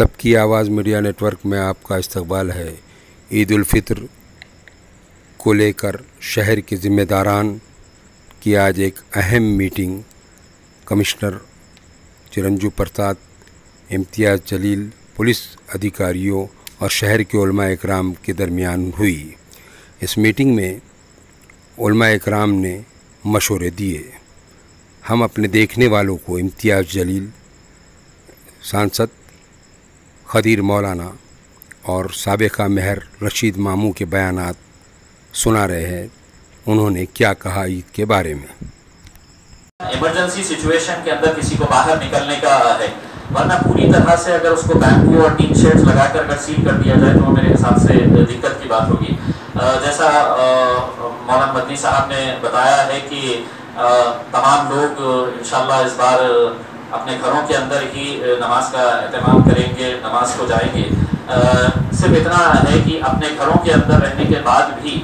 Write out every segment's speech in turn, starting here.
سب کی آواز media net work میں آپ کا استقبال ہے۔ عید الفطر کو لے کر شہر کے ذمہ داران کی آج ایک اہم میٹنگ کمشنر چرنجیو پرساد، امتیاز جلیل، پولیس ادھیکاریوں اور شہر کے علماء اکرام کے درمیان ہوئی۔ اس میٹنگ میں علماء اکرام نے مشورے دیے۔ ہم اپنے دیکھنے والوں کو امتیاز جلیل، سانسد خدیر مولانا اور سابقہ مہر رشید ماموں کے بیانات سنا رہے ہیں۔ انہوں نے کیا کہا عید کے بارے میں؟ ایمرجنسی سچویشن کے اندر کسی کو باہر نکلنے کا ہے، ورنہ پوری طرح سے اگر اس کو بیمبو اور ٹین شیڈز لگا کر اگر سیل کر دیا جائے تو میرے حساب سے دقت کی بات ہوگی۔ جیسا مولانا مدنی صاحب نے بتایا ہے کہ تمام لوگ انشاءاللہ اس بار اپنے گھروں کے اندر ہی نماز کا اہتمام کریں گے، نماز کو جائیں گے۔ صرف اتنا ہے کہ اپنے گھروں کے اندر رہنے کے بعد بھی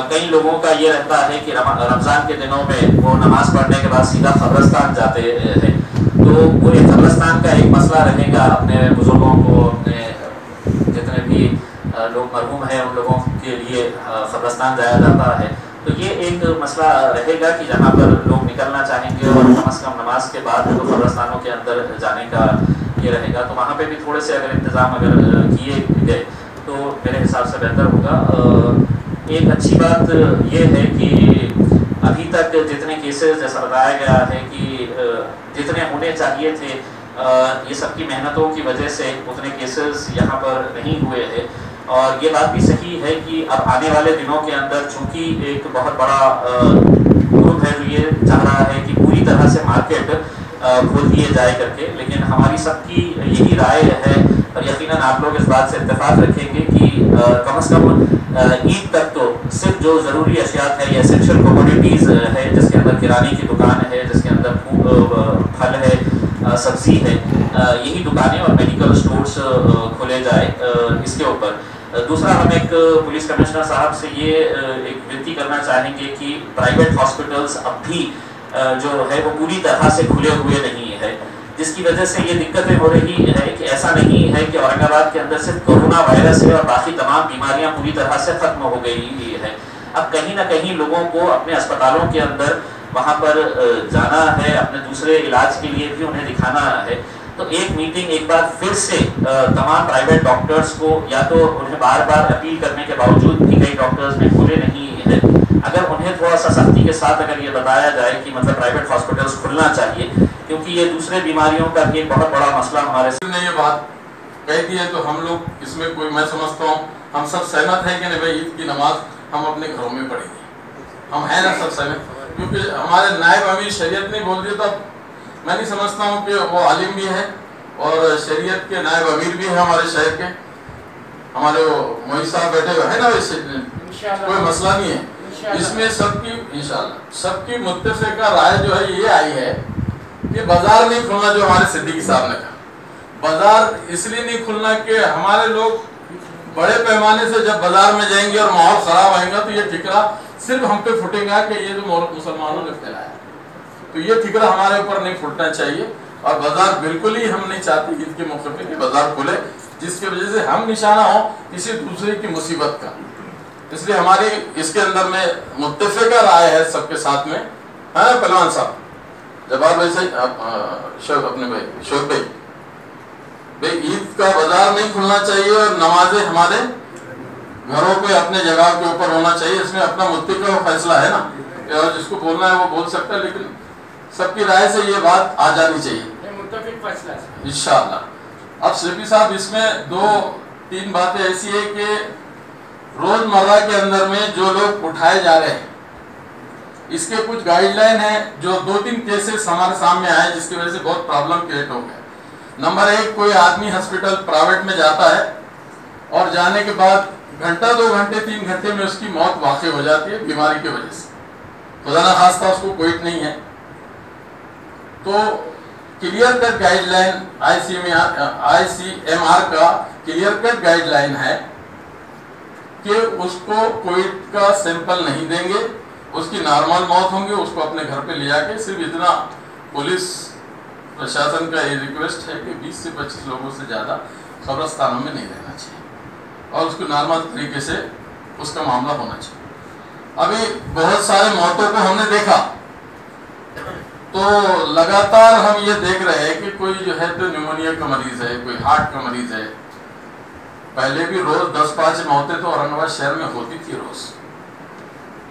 کئی لوگوں کا یہ رہتا ہے کہ رمضان کے دنوں میں وہ نماز پڑھنے کے بعد سیدھا قبرستان جاتے ہیں، تو پورے قبرستان کا ایک مسئلہ رہے گا۔ اپنے بزرگوں کو، اپنے جتنے بھی لوگ مرحوم ہیں ان لوگوں کے لیے قبرستان جایا جاتا ہے، تو یہ ایک مسئلہ رہے گا کہ جہاں پر لوگ نکلنا چاہیں گے اور کم از کم نماز کے بعد تو قبرستانوں کے اندر جانے کا یہ رہے گا، تو وہاں پہ بھی تھوڑے سے اگر انتظام اگر کیے گئے تو میرے حساب سے بہتر ہوگا۔ ایک اچھی بات یہ ہے کہ ابھی تک جتنے کیسز جیسا بتایا گیا ہے کہ جتنے ہونے چاہیے تھے، یہ سب کی محنتوں کی وجہ سے اتنے کیسز یہاں پر نہیں ہوئے ہیں، اور یہ بات بھی صحیح ہے کہ اب آنے والے دنوں کے اندر چونکہ ایک بہت بڑا گروپ ہے جو یہ چاہ رہا ہے کہ پوری طرح سے مارکیٹ کھول دیے جائے کر کے، لیکن ہماری سب کی یہی رائے ہے اور یقیناً آپ لوگ اس بات سے اتفاق رکھیں گے کہ کم از کم عید تک تو صرف جو ضروری اشیاء ہے یا اسینشل کوموڈیٹیز ہے، جس کے اندر کرانے کی دکان ہے، جس کے اندر پھل ہے، سبزی ہے، یہی دکانیں اور میڈیکل اسٹورز کھولے جائے اس کے اوپر۔ دوسرا، ہم ایک پولیس کمشنر صاحب سے یہ ایک ونتی کرنا چاہیں گے کہ پرائیویٹ ہاسپٹلز اب بھی جو ہے وہ پوری طرح سے کھلے ہوئے نہیں ہے، جس کی وجہ سے یہ دقتیں ہو رہی ہے کہ ایسا نہیں ہے کہ اورنگ آباد کے اندر صرف کورونا وائرس ہے اور باقی تمام بیماریاں پوری طرح سے ختم ہو گئی ہے۔ اب کہیں نہ کہیں لوگوں کو اپنے اسپتالوں کے اندر وہاں پر جانا ہے، اپنے دوسرے علاج کے لیے بھی انہیں دکھانا ہے، تو ایک میٹنگ ایک بار پھر سے تمام پرائیویٹ ڈاکٹرز کو، یا تو انہیں بار بار اپیل کرنے کے باوجود بھی کئی ڈاکٹرز میں کھلے نہیں ہیں، اگر انہیں تھوڑا سا سختی کے ساتھ اگر یہ بتایا جائے کہ مطلب پرائیویٹ ہاسپٹلز کھلنا چاہیے، کیونکہ یہ دوسرے بیماریوں کا بھی ایک بہت بڑا مسئلہ ہمارے نے یہ بات کہہ دی ہے، تو ہم لوگ اس میں کوئی، میں سمجھتا ہوں ہم سب سہمت ہیں کہ نہیں بھائی عید کی نماز ہم اپنے گھروں میں پڑھیں گے، ہم ہیں نا سب سہمت، کیونکہ ہمارے نائب امیر شریعت نے بول دیا، تو میں نہیں سمجھتا ہوں کہ وہ عالم بھی ہے اور شریعت کے نائب امیر بھی ہیں ہمارے شہر کے، ہمارے وہ موئی صاحب بیٹھے ہوئے ہیں نا، کوئی مسئلہ نہیں ہے اس میں۔ سب کی انشاءاللہ سب کی متفقہ رائے جو ہے یہ آئی ہے کہ بازار نہیں کھلنا، جو ہمارے صدیقی صاحب نے کہا بازار اس لیے نہیں کھلنا کہ ہمارے لوگ بڑے پیمانے سے جب بازار میں جائیں گے اور ماحول خراب آئے گا تو یہ ٹھکرا صرف ہم پہ پھٹے گا کہ یہ جو مسلمانوں نے پھیلایا، تو یہ ٹھکرا ہمارے اوپر نہیں پھٹنا چاہیے، اور بازار بالکل ہی ہم نہیں چاہتے عید کے موقع پہ کہ بازار کھلے جس کی وجہ سے ہم نشانہ ہوں کسی دوسرے کی مصیبت کا، اس لیے ہماری اس کے اندر میں متفقہ رائے ہے سب کے ساتھ میں، ہے نا پہلوان صاحب، جبار بھائی سے شوق اپنے بھائی شوق بھائی عید کا بازار نہیں کھلنا چاہیے اور نمازیں ہمارے گھروں پہ اپنے جگہ کے اوپر ہونا چاہیے، اس میں اپنا متفقہ فیصلہ ہے نا، اور جس کو بولنا ہے وہ بول سکتا ہے، لیکن سب کی رائے سے یہ بات آ جانی چاہیے متفق فیصلہ انشاءاللہ۔ اب سلیپی صاحب اس میں دو تین باتیں ایسی ہے کہ روز مرہ کے اندر میں جو لوگ اٹھائے جا رہے ہیں اس کے کچھ گائیڈ لائن ہیں، جو دو تین کیسز ہمارے سامنے آئے جس کی وجہ سے بہت پرابلم کریٹ ہو گیا۔ نمبر ایک، کوئی آدمی ہسپیٹل پرائیویٹ میں جاتا ہے اور جانے کے بعد گھنٹہ 2 گھنٹے 3 گھنٹے میں اس کی موت واقع ہو جاتی ہے بیماری کی وجہ سے، خدا نخواستہ اس کو کوئی نہیں ہے، تو کلیئر کٹ گائیڈ لائن آئی سی ایم آر کا کلیئر کٹ گائیڈ لائن ہے کہ اس کو کووڈ کا سیمپل نہیں دیں گے، اس کی نارمل موت ہوں گی، اس کو اپنے گھر پہ لے جا کے صرف اتنا پولیس پرشاسن کا یہ ریکویسٹ ہے کہ 20 سے 25 لوگوں سے زیادہ कब्रस्तानों में नहीं रहना चाहिए और उसको नॉर्मल तरीके से उसका मामला होना चाहिए। अभी बहुत सारे मौतों को हमने देखा, तो लगातार हम ये देख रहे हैं कि कोई जो है तो न्यूमोनिया का मरीज है, कोई हार्ट का मरीज है। पहले भी रोज 10-5 मौतें तो औरंगाबाद शहर में होती थी रोज।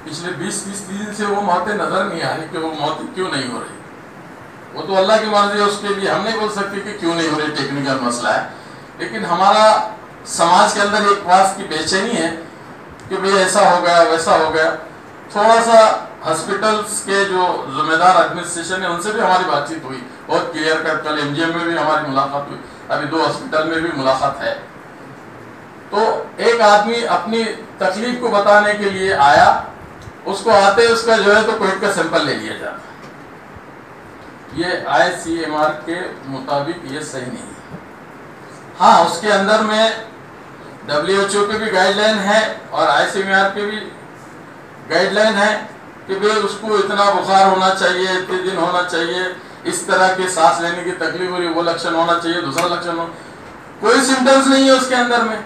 पिछले 20-30 दिन से वो मौतें नजर नहीं आ रही कि वो मौतें क्यों नहीं हो रही। वो तो अल्लाह की मर्जी है, उसके लिए हम नहीं बोल सकते कि क्यों नहीं हो रही, टेक्निकल मसला है। लेकिन हमारा समाज के अंदर एक बात की बेचैनी है कि भाई ऐसा हो गया वैसा हो गया। थोड़ा सा हॉस्पिटल्स के जो जिम्मेदार एडमिनिस्ट्रेशन है उनसे भी हमारी बातचीत हुई, बहुत क्लियर कट। कल एमजीएम में भी हमारी मुलाकात हुई, अभी 2 हॉस्पिटल में भी मुलाकात है। तो एक आदमी अपनी तकलीफ को बताने के लिए आया, उसको आते उसका जो है तो कोविड का सैंपल ले लिया जाता। ये ICMR के मुताबिक ये सही नहीं है। हाँ, उसके अंदर में WHO के भी गाइडलाइन है और ICMR के भी गाइडलाइन है कि भाई उसको इतना बुखार होना चाहिए, इतने दिन होना चाहिए, इस तरह के सांस लेने की तकलीफ हो रही वो लक्षण होना चाहिए, दूसरा लक्षण हो, कोई सिम्टम्स नहीं है उसके अंदर में।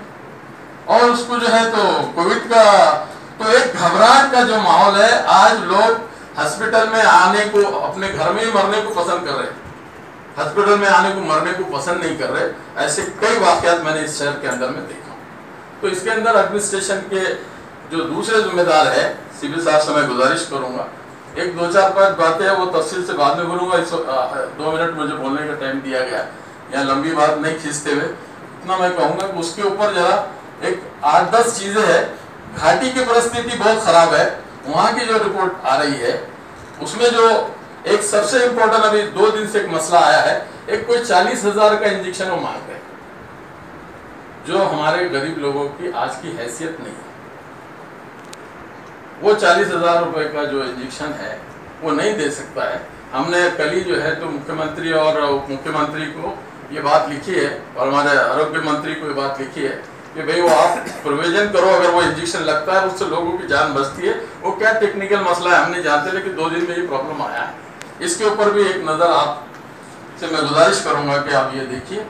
और उसको जो है तो कोविड का, तो एक घबराहट का जो माहौल है, आज लोग हॉस्पिटल में आने को, अपने घर में ही मरने को पसंद कर रहे हैं, हॉस्पिटल में आने को मरने को पसंद नहीं कर रहे। ऐसे कई वाकयात मैंने इस शहर के अंदर में देखा। तो इसके अंदर एडमिनिस्ट्रेशन के जो दूसरे जिम्मेदार है, सीबी साहब से मैं गुजारिश करूंगा, एक 2-4-5 बातें हैं वो तफसील से बाद में बोलूंगा। 2 मिनट मुझे बोलने का टाइम दिया गया, यहाँ लंबी बात नहीं खींचते हुए इतना मैं कहूँगा कि उसके ऊपर जरा एक 8-10 चीजें हैं। घाटी की परिस्थिति बहुत खराब है, वहाँ की जो रिपोर्ट आ रही है उसमें जो एक सबसे इम्पोर्टेंट अभी 2 दिन से एक मसला आया है, एक कोई 40,000 का इंजेक्शन वो मांग रहे, जो हमारे गरीब लोगों की आज की हैसियत नहीं है। वो 40,000 रुपए का जो इंजेक्शन है वो नहीं दे सकता है। हमने कल ही जो है तो मुख्यमंत्री और उप मुख्यमंत्री को ये बात लिखी है और हमारे आरोग्य मंत्री को ये बात लिखी है कि भाई वो आप प्रोविजन करो, अगर वो इंजेक्शन लगता है उससे लोगों की जान बचती है। वो क्या टेक्निकल मसला है हम नहीं जानते, लेकिन 2 दिन में ये प्रॉब्लम आया है। इसके ऊपर भी एक नज़र आपसे मैं गुजारिश करूंगा कि आप ये देखिए।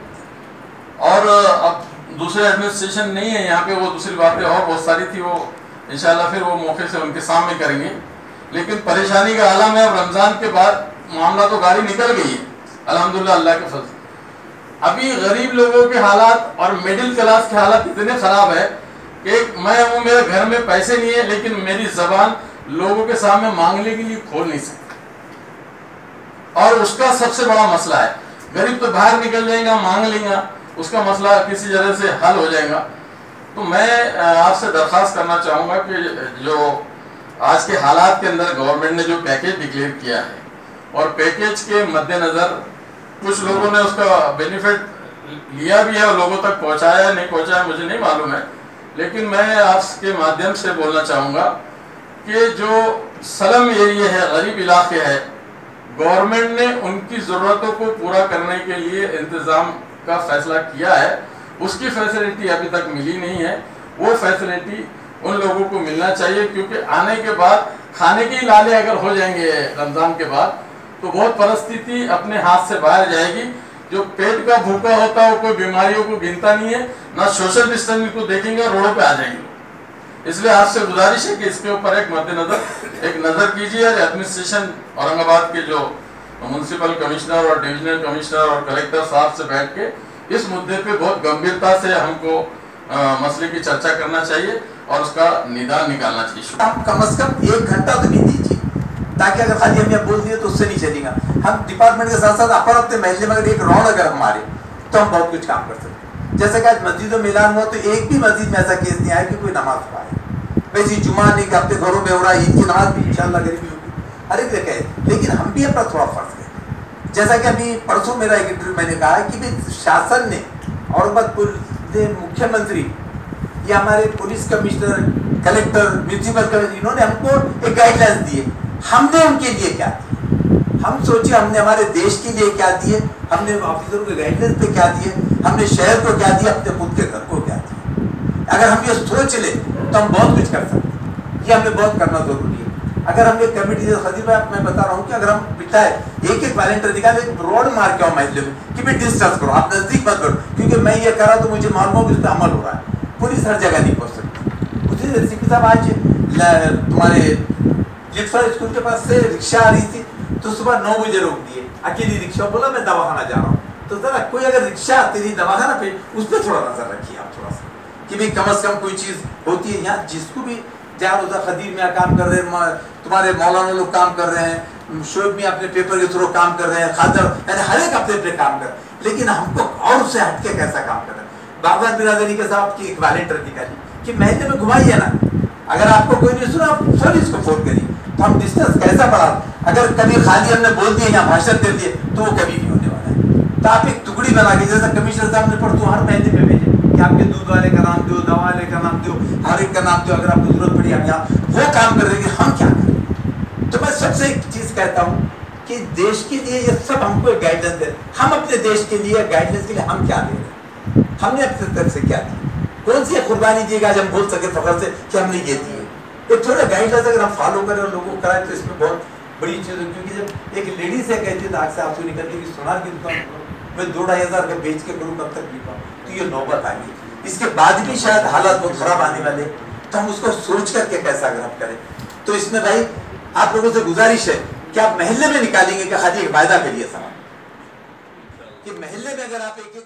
और अब दूसरे एडमिनिस्ट्रेशन नहीं है यहाँ पे, वो दूसरी बातें और बहुत सारी थी, वो इंशाल्लाह फिर वो मौके से उनके सामने करेंगे। लेकिन परेशानी का आलम है। अब रमज़ान के बाद मामला तो गाड़ी निकल गई है अल्हम्दुलिल्लाह अल्लाह के फजल। अभी गरीब लोगों के हालात और मिडिल क्लास के हालात इतने खराब है कि मैं हूँ, मेरे घर में पैसे नहीं है, लेकिन मेरी जबान लोगों के सामने मांगने के लिए खोल नहीं सकती। और उसका सबसे बड़ा मसला है, गरीब तो बाहर निकल जाएगा, मांग लेगा, उसका मसला किसी तरह से हल हो जाएगा। तो मैं आपसे दरख्वास्त करना चाहूँगा कि जो आज के हालात के अंदर गवर्नमेंट ने जो पैकेज डिक्लेयर किया है, और पैकेज के मद्देनज़र कुछ लोगों ने उसका बेनिफिट लिया भी है और लोगों तक पहुँचाया नहीं पहुँचाया मुझे नहीं मालूम है, लेकिन मैं आपके माध्यम से बोलना चाहूँगा कि जो स्लम एरिया है, गरीब इलाके है, गवर्नमेंट ने उनकी ज़रूरतों को पूरा करने के लिए इंतज़ाम का फैसला किया है। उसकी फैसिलिटी अभी तक मिली नहीं है, वो फैसिलिटी उन लोगों को मिलना चाहिए, क्योंकि आने के बाद खाने के ही लाले अगर हो जाएंगे रमज़ान के बाद तो बहुत परिस्थिति अपने हाथ से बाहर जाएगी। जो पेट का भूखा होता है वो कोई बीमारियों को गिनता नहीं है, ना सोशल डिस्टेंसिंग को देखेंगे, रोडों पे आ जाएंगे। इसलिए आपसे गुजारिश है कि इसके ऊपर एक मद्देनजर एक नज़र कीजिए। और एडमिनिस्ट्रेशन औरंगाबाद के जो म्यूनसिपल कमिश्नर और डिविजनल कमिश्नर और कलेक्टर साहब से बैठ के इस मुद्दे पे बहुत गंभीरता से हमको मसले की चर्चा करना चाहिए और उसका निदान निकालना चाहिए। आप कम से कम 1 घंटा तो भी दीजिए, ताकि अगर खाली हम यहाँ बोल दिए तो उससे नहीं चलेगा। हम डिपार्टमेंट के साथ साथ अपन अपने महल्ले में अगर एक राउंड अगर हमारे, तो हम बहुत कुछ काम कर सकते हैं। जैसे कि आज मस्जिदों में ऐलान हुआ तो एक भी मस्जिद में ऐसा केस नहीं आया कि कोई नमाज पढ़ाए। वैसे जुमा नहीं कि अपने घरों में हो रहा है, ईद की नमाज भी इंशाल्लाह गरीबी होगी, हर एक जगह है। लेकिन हम भी अपना थोड़ा फर्ज करें। जैसा कि अभी परसों मेरा एक इंटरव्यू मैंने कहा कि भाई शासन ने और मुख्यमंत्री या हमारे police commissioner, collector, municipal commissioner, इन्होंने हमको एक गाइडलाइंस दिए। हमने उनके लिए क्या दिए? हम सोचिए हमने हमारे देश के लिए क्या दिए, हमने ऑफिसरों के गाइडलाइंस पे क्या दिए, हमने शहर को क्या दिया, अपने खुद के घर को क्या दिया। अगर हम ये सोच ले तो हम बहुत कुछ कर सकते हैं। ये हमें बहुत करना जरूरी है। अगर हम एक कमेटी जैसे खदीब भाई मैं बता रहा हूँ कि अगर हम बिठाए एक वॉलंटियर निकाले, एक रोड मार के आओ महल्ले में कि भाई डिस्टर्ब करो, आप नजदीक मत करो, क्योंकि मैं ये कर रहा तो मुझे मालूम हो कि उस पर अमल हो रहा है। पुलिस हर जगह नहीं पहुँच सकती। उसी तरह सीपी साहब आज तुम्हारे लिटफर स्कूल के पास से रिक्शा आ रही थी तो सुबह 9 बजे रोक दिए, अकेली रिक्शा, बोला मैं दवाखाना जा रहा हूँ। तो जरा कोई अगर रिक्शा आती रही दवाखाना पे, उस पर थोड़ा नजर रखिए आप थोड़ा सा, कि भाई कम से कम कोई चीज होती है। यहाँ जिसको भी जहाँ रोजा खदीर में काम कर रहे हैं, तुम्हारे मौलाना लोग काम कर रहे हैं, शोएब में अपने पेपर के थ्रू काम कर रहे हैं, खादर यानी हर एक अपने अपने काम कर, लेकिन हमको और उससे हटके कैसा काम कर रहे हैं। बाबा बिरादरी के साथ की एक वॉलंटियर निकाली कि महल्ले में घुमाइए ना, अगर आपको कोई नहीं सुना आप पुलिस को फोन करिए। तो हम डिस्टेंस कैसा बढ़ा, अगर कभी खाली हमने बोल दिया या भाषण दे दिए तो वो कभी नहीं होने वाला है। तो आप एक टुकड़ी बना के, जैसा कमिश्नर साहब ने पढ़ तो हर महीने में भेजे कि आपके दूध वाले का नाम दो, दवा वाले का नाम दो, हर एक का नाम दो, अगर आपको जरूरत पड़ी हम यहाँ वो काम कर रहे हैं। हम क्या करें? तो मैं सबसे एक चीज कहता हूँ कि देश के लिए ये सब हमको एक गाइडलाइंस दे, हम अपने देश के लिए गाइडलाइंस के लिए हम क्या दे रहे हैं, हमने अपनी तरफ से क्या दी, कौन सी कुर्बानी दिएगा आज हम बोल सके फखर से कि हमने ये दी है। ये थोड़ा गाइडलाइंस अगर हम फॉलो करें और लोगों को कराएं तो इसमें बहुत बड़ी चीज है। क्योंकि जब एक लेडी से कहती है तो आग से आंसू निकलती कि सोनार की दुकान मैं 2-2.5 का बेच के करूँ कब तक पी पाऊँ, तो ये नौबत आ गई। इसके बाद भी शायद हालात बहुत खराब आने वाले, तो हम उसको सोच करके कैसा अगर हम करें। तो इसमें भाई आप लोगों से गुजारिश है कि आप महल्ले में निकालेंगे कि खाली एक वायदा करिए सामान, कि महल्ले में अगर आप एक